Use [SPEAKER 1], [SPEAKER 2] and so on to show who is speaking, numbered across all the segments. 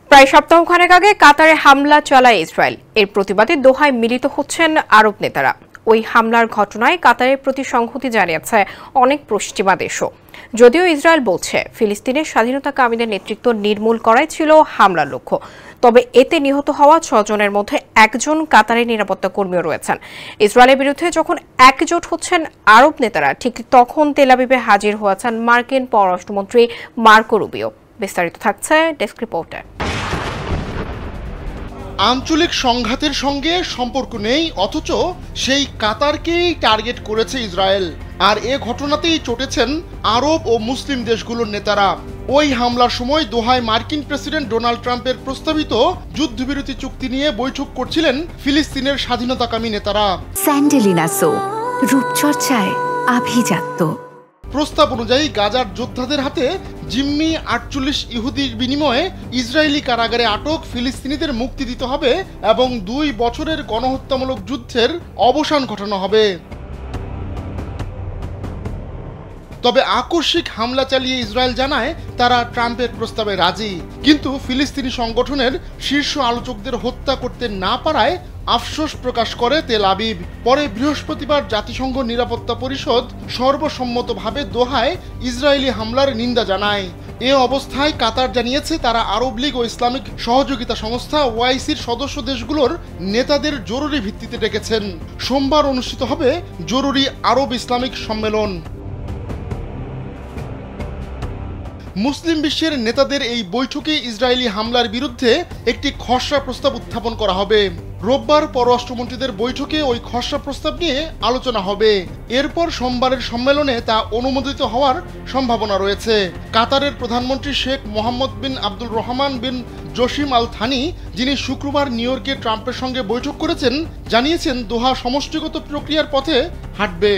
[SPEAKER 1] প্রায় সপ্তাহখানেক আগে কাতারে হামলা চালায় ইসরায়েল। এর প্রতিবাদে দোহায় মিলিত হচ্ছেন আরব নেতারা। ওই হামলার ঘটনায় কাতারের প্রতি সংহতি জানিয়েছে অনেক পশ্চিমা দেশও। যদিও ইসরায়েল বলছে ফিলিস্তিনের স্বাধীনতাকামীদের নেতৃত্ব নির্মূল করাই ছিল হামলার লক্ষ্য। তবে এতে নিহত হওয়া 6 জনের মধ্যে একজন কাতারের নিরাপত্তা কর্মীও রয়েছেন। ইসরায়েলের বিরুদ্ধে যখন একজোট হচ্ছেন আরব নেতারা, ঠিক তখন তেল আবিবে হাজির হয়েছেন মার্কিন পররাষ্ট্রমন্ত্রী মার্কো রুবিও। বিস্তারিত থাকছে ডেস্ক রিপোর্টে।
[SPEAKER 2] আঞ্চলিক সংঘাতের সঙ্গে সম্পর্ক নেই, অথচ সেই কাতারকেই টার্গেট করেছে ইসরায়েল। আর এ ঘটনাতেই চটেছেন আরব ও মুসলিম দেশগুলোর নেতারা। ওই হামলার সময় দোহায় মার্কিন প্রেসিডেন্ট ডোনাল্ড ট্রাম্পের প্রস্তাবিত যুদ্ধবিরতি চুক্তি নিয়ে বৈঠক করছিলেন ফিলিস্তিনের স্বাধীনতাকামী নেতারা।
[SPEAKER 3] স্যান্ডেলিনা সো, রূপচর্চায় আভিজাত্য।
[SPEAKER 2] প্রস্তাব অনুযায়ী গাজার যোদ্ধাদের হাতে জিম্মি 48 ইহুদির বিনিময়ে ইসরায়েলি কারাগারে আটক ফিলিস্তিনিদের মুক্তি দিতে হবে এবং 2 বছরের গণহত্যামূলক যুদ্ধের অবসান ঘটানো হবে। তবে আকস্মিক হামলা চালিয়ে ইসরায়েল জানায় তারা ট্রাম্পের প্রস্তাবে রাজি, কিন্তু ফিলিস্তিনি সংগঠনের শীর্ষ আলোচকদের হত্যা করতে না পারায় আফসোস প্রকাশ করে তেল আবিব। পরে বৃহস্পতিবার জাতিসংঘ নিরাপত্তা পরিষদ সর্বসম্মতভাবে দোহায় ইসরায়েলি হামলার নিন্দা জানায়। এ অবস্থায় কাতার জানিয়েছে তারা আরব লীগ ও ইসলামিক সহযোগিতা সংস্থা ওআইসির সদস্য দেশগুলোর নেতাদের জরুরি ভিত্তিতে ডেকেছেন। সোমবার অনুষ্ঠিত হবে জরুরি আরব ইসলামিক সম্মেলন। মুসলিম বিশ্বের নেতাদের এই বৈঠকে ইসরায়েলি হামলার বিরুদ্ধে একটি খসড়া প্রস্তাব উত্থাপন করা হবে। রোববার পররাষ্ট্রমন্ত্রীদের বৈঠকে ওই খসড়া প্রস্তাব নিয়ে আলোচনা হবে। এরপর সোমবারের সম্মেলনে তা অনুমোদিত হওয়ার সম্ভাবনা রয়েছে। কাতারের প্রধানমন্ত্রী শেখ মোহাম্মদ বিন আব্দুল রহমান বিন জসিম আল থানি, যিনি শুক্রবার নিউ ইয়র্কে ট্রাম্পের সঙ্গে বৈঠক করেছেন, জানিয়েছেন দোহা সমষ্টিগত প্রক্রিয়ার পথে হাঁটবে।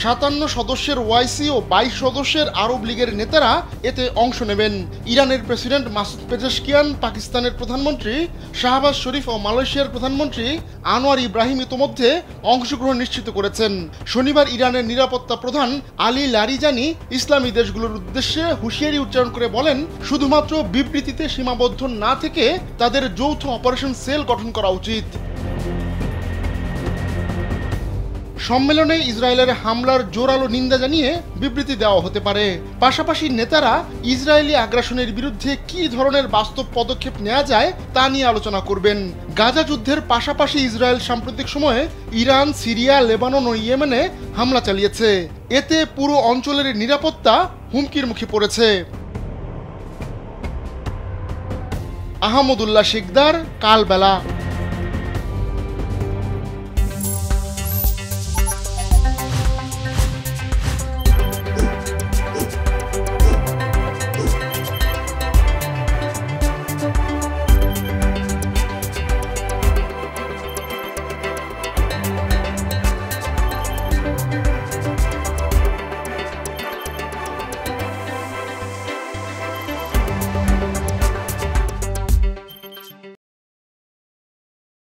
[SPEAKER 2] 57 সদস্যের ওআইসি ও 22 সদস্যের আরব লীগের নেতারা এতে অংশ নেবেন। ইরানের প্রেসিডেন্ট মাসুদ পেজেশকিয়ান, পাকিস্তানের প্রধানমন্ত্রী শাহবাজ শরীফ ও মালয়েশিয়ার প্রধানমন্ত্রী আনোয়ার ইব্রাহিম ইতোমধ্যে অংশগ্রহণ নিশ্চিত করেছেন। শনিবার ইরানের নিরাপত্তা প্রধান আলী লারিজানি ইসলামী দেশগুলোর উদ্দেশ্যে হুঁশিয়ারি উচ্চারণ করে বলেন, শুধুমাত্র বিবৃতিতে সীমাবদ্ধ না থেকে তাদের যৌথ অপারেশন সেল গঠন করা উচিত। সম্মেলনে ইসরায়েলের হামলার জোরালো নিন্দা জানিয়ে বিবৃতি দেওয়া হতে পারে। পাশাপাশি নেতারা ইসরায়েলি আগ্রাসনের বিরুদ্ধে কী ধরনের বাস্তব পদক্ষেপ নেওয়া যায় তা নিয়ে আলোচনা করবেন। গাজা যুদ্ধের পাশাপাশি ইসরায়েল সাম্প্রতিক সময়ে ইরান, সিরিয়া, লেবানন ও ইয়েমেনে হামলা চালিয়েছে। এতে পুরো অঞ্চলের নিরাপত্তা হুমকির মুখে পড়েছে। আহমদুল্লাহ শিকদার, কালবেলা।